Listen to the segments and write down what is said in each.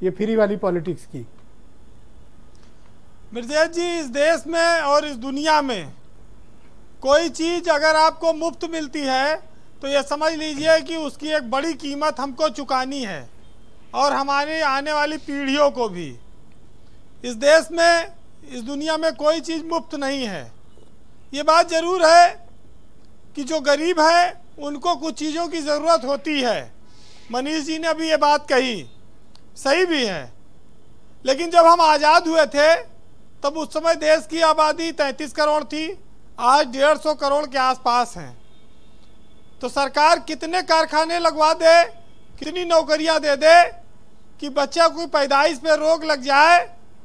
ये फ्री वाली पॉलिटिक्स की? मिर्जेश जी, इस देश में और इस दुनिया में कोई चीज़ अगर आपको मुफ्त मिलती है तो ये समझ लीजिए कि उसकी एक बड़ी कीमत हमको चुकानी है, और हमारी आने वाली पीढ़ियों को भी। इस देश में, इस दुनिया में कोई चीज़ मुफ्त नहीं है। ये बात ज़रूर है कि जो गरीब है उनको कुछ चीज़ों की ज़रूरत होती है। मनीष जी ने अभी ये बात कही, सही भी है। लेकिन जब हम आज़ाद हुए थे तब उस समय देश की आबादी 33 करोड़ थी, आज 150 करोड़ के आसपास हैं। तो सरकार कितने कारखाने लगवा दे, कितनी नौकरियां दे दे कि बच्चा कोई पैदाइश पे रोग लग जाए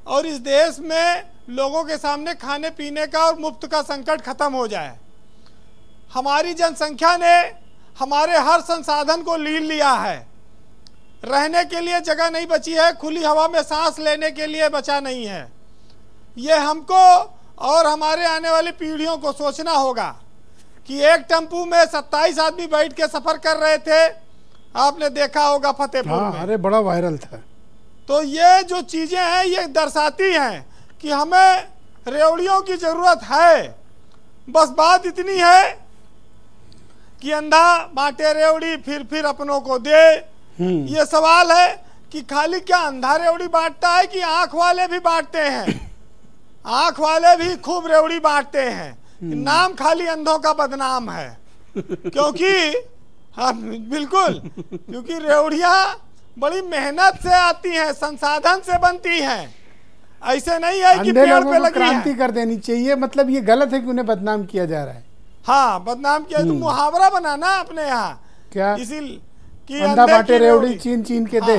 और इस देश में लोगों के सामने खाने पीने का और मुफ्त का संकट खत्म हो जाए। हमारी जनसंख्या ने हमारे हर संसाधन को लीन लिया है। रहने के लिए जगह नहीं बची है, खुली हवा में सांस लेने के लिए बचा नहीं है। ये हमको और हमारे आने वाली पीढ़ियों को सोचना होगा कि एक टेम्पू में 27 आदमी बैठ के सफर कर रहे थे, आपने देखा होगा फतेहपुर में। अरे बड़ा वायरल था। तो ये जो चीजें हैं ये दर्शाती हैं कि हमें रेवड़ियों की जरूरत है। बस बात इतनी है कि अंधा बांटे रेवड़ी फिर अपनों को दे। ये सवाल है कि खाली क्या अंधा रेवड़ी बांटता है कि आंख वाले भी बांटते हैं? आंख वाले भी खूब रेवड़ी बांटते हैं। नाम खाली अंधों का बदनाम है। क्योंकि हाँ बिल्कुल, क्योंकि रेवड़ियां बड़ी मेहनत से आती हैं, संसाधन से बनती हैं। ऐसे नहीं है कि पेड़ पे लगी क्रांति कर देनी चाहिए, मतलब ये गलत है कि उन्हें बदनाम किया जा रहा है। हाँ बदनाम किया, तो मुहावरा बनाना अपने यहाँ क्या, इसी कि अंधा बांटे रेवड़ी चीन चीन के दे,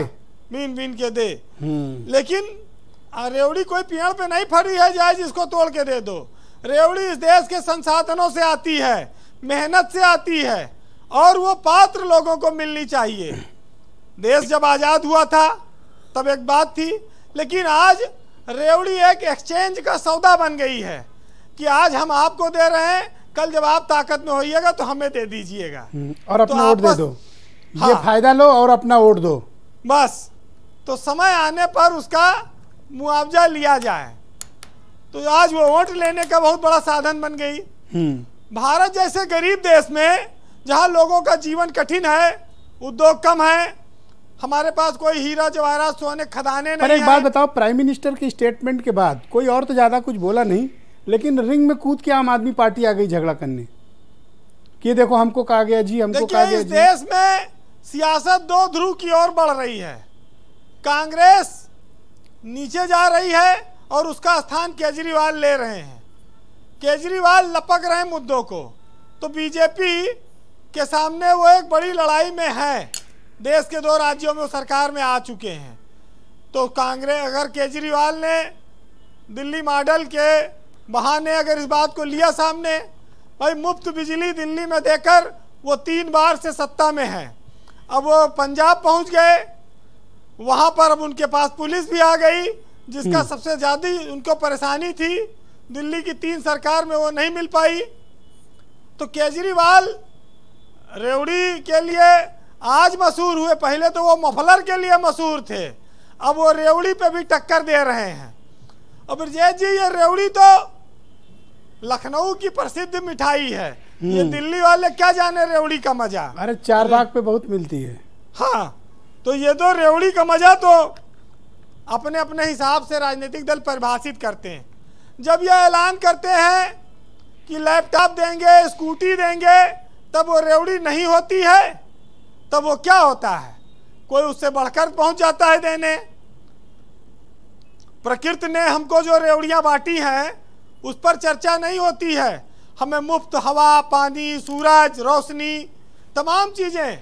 बीन बीन के दे। लेकिन रेवड़ी कोई पेड़ पे नहीं फड़ी है जाए जिसको तोड़ के दे दो। रेवड़ी इस देश के संसाधनों से आती है, मेहनत से आती है, और वो पात्र लोगों को मिलनी चाहिए। देश जब आज़ाद हुआ था तब एक बात थी, लेकिन आज रेवड़ी एक एक्सचेंज का सौदा बन गई है कि आज हम आपको दे रहे हैं, कल जब आप ताकत में होइएगा तो हमें दे दीजिएगा और अपना वोट दे दो। हाँ, ये फायदा लो और अपना वोट दो बस। तो समय आने पर उसका मुआवजा लिया जाए। तो आज वो वोट लेने का बहुत बड़ा साधन बन गई। भारत जैसे गरीब देश में जहां लोगों का जीवन कठिन है, उद्योग कम है, हमारे पास कोई हीरा जवाहरात सोने खदाने नहीं। पर एक बात बताओ, प्राइम मिनिस्टर के स्टेटमेंट के बाद कोई और तो ज्यादा कुछ बोला नहीं, लेकिन रिंग में कूद के आम आदमी पार्टी आ गई झगड़ा करने कि देखो हमको कहा गया जी, हमको कहा गया जी। इस देश में सियासत दो ध्रुव की ओर बढ़ रही है। कांग्रेस नीचे जा रही है और उसका स्थान केजरीवाल ले रहे हैं। केजरीवाल लपक रहे हैं मुद्दों को, तो बीजेपी के सामने वो एक बड़ी लड़ाई में है। देश के 2 राज्यों में वो सरकार में आ चुके हैं। तो कांग्रेस, अगर केजरीवाल ने दिल्ली मॉडल के बहाने अगर इस बात को लिया सामने, भाई मुफ्त बिजली दिल्ली में देकर वो 3 बार से सत्ता में है। अब वो पंजाब पहुंच गए, वहां पर अब उनके पास पुलिस भी आ गई, जिसका सबसे ज्यादा उनको परेशानी थी। दिल्ली की 3 सरकार में वो नहीं मिल पाई। तो केजरीवाल रेवड़ी के लिए आज मशहूर हुए, पहले तो वो मफलर के लिए मशहूर थे, अब वो रेवड़ी पे भी टक्कर दे रहे हैं। और ब्रजेश जी, ये रेवड़ी तो लखनऊ की प्रसिद्ध मिठाई है, ये दिल्ली वाले क्या जाने रेवड़ी का मजा। अरे चारबाग पे बहुत मिलती है। हाँ, तो ये तो रेवड़ी का मजा तो अपने अपने हिसाब से राजनीतिक दल परिभाषित करते हैं। जब यह ऐलान करते हैं कि लैपटॉप देंगे, स्कूटी देंगे, तब वो रेवड़ी नहीं होती है, तब वो क्या होता है? कोई उससे बढ़कर पहुंच जाता है देने। प्रकृति ने हमको जो रेवड़ियां बांटी हैं उस पर चर्चा नहीं होती है। हमें मुफ्त हवा, पानी, सूरज, रोशनी, तमाम चीजें,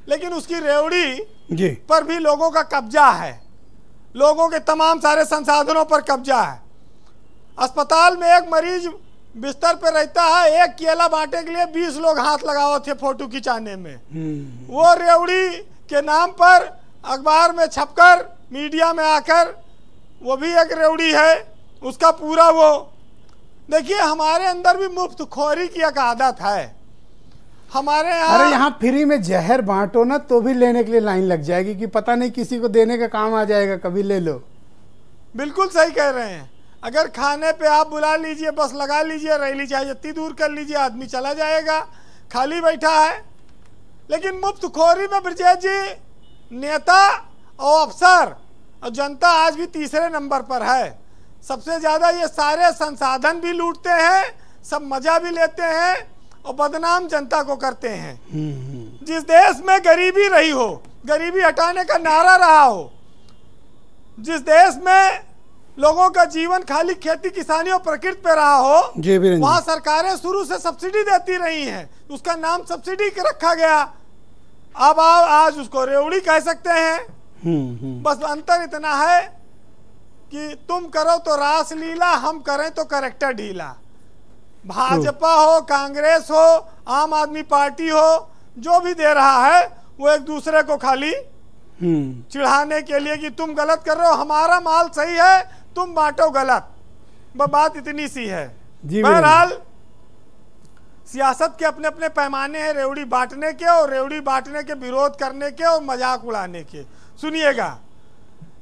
लेकिन उसकी रेवड़ी पर भी लोगों का कब्जा है। लोगों के तमाम सारे संसाधनों पर कब्जा है। अस्पताल में एक मरीज बिस्तर पे रहता है, एक केला बांटने के लिए 20 लोग हाथ लगाओ थे फोटो खिंचाने में। वो रेवड़ी के नाम पर अखबार में छपकर, मीडिया में आकर, वो भी एक रेवड़ी है, उसका पूरा वो। देखिए, हमारे अंदर भी मुफ्त खोरी की एक आदत है। हमारे अरे यहाँ यहाँ फ्री में जहर बांटो ना तो भी लेने के लिए लाइन लग जाएगी कि पता नहीं किसी को देने का काम आ जाएगा, कभी ले लो। बिल्कुल सही कह रहे हैं। अगर खाने पे आप बुला लीजिए, बस लगा लीजिए, रैली चाहे जितनी दूर कर लीजिए, आदमी चला जाएगा, खाली बैठा है। लेकिन मुफ्तखोरी में ब्रजेश जी नेता और अफसर और जनता आज भी तीसरे नंबर पर है। सबसे ज़्यादा ये सारे संसाधन भी लूटते हैं, सब मजा भी लेते हैं और बदनाम जनता को करते हैं। जिस देश में गरीबी रही हो, गरीबी हटाने का नारा रहा हो, जिस देश में लोगों का जीवन खाली खेती किसानी और प्रकृति पे रहा हो, वहाँ सरकारें शुरू से सब्सिडी देती रही हैं, उसका नाम सब्सिडी रखा गया। अब आज उसको रेवड़ी कह सकते हैं। बस अंतर इतना है कि तुम करो तो रास लीला, हम करें तो करेक्टर ढीला। भाजपा हो, कांग्रेस हो, आम आदमी पार्टी हो, जो भी दे रहा है वो एक दूसरे को खाली चिढ़ाने के लिए कि तुम गलत कर रहे हो, हमारा माल सही है, तुम बांटो गलत। बात इतनी सी है। बहरहाल सियासत के अपने अपने पैमाने हैं, रेवड़ी बांटने के और रेवड़ी बांटने के विरोध करने के और मजाक उड़ाने के। सुनिएगा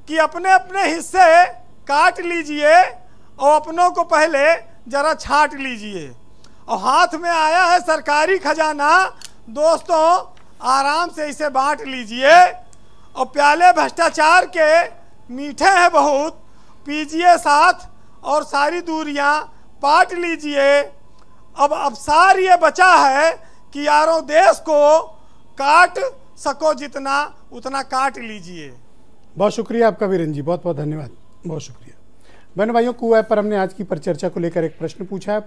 कि अपने अपने हिस्से काट लीजिए और अपनों को पहले जरा छांट लीजिए। और हाथ में आया है सरकारी खजाना, दोस्तों आराम से इसे बांट लीजिए। और प्याले भ्रष्टाचार के मीठे हैं बहुत, पीजिए साथ और सारी दूरियां पाट लीजिए। अब अवसर ये बचा है कि यारों देश को काट सको जितना उतना काट लीजिए। बहुत शुक्रिया आपका वीरेंद्र जी, बहुत बहुत धन्यवाद, बहुत शुक्रिया। बहन भाइयों, क्यू ऐप पर हमने आज की परिचर्चा को लेकर एक प्रश्न पूछा है।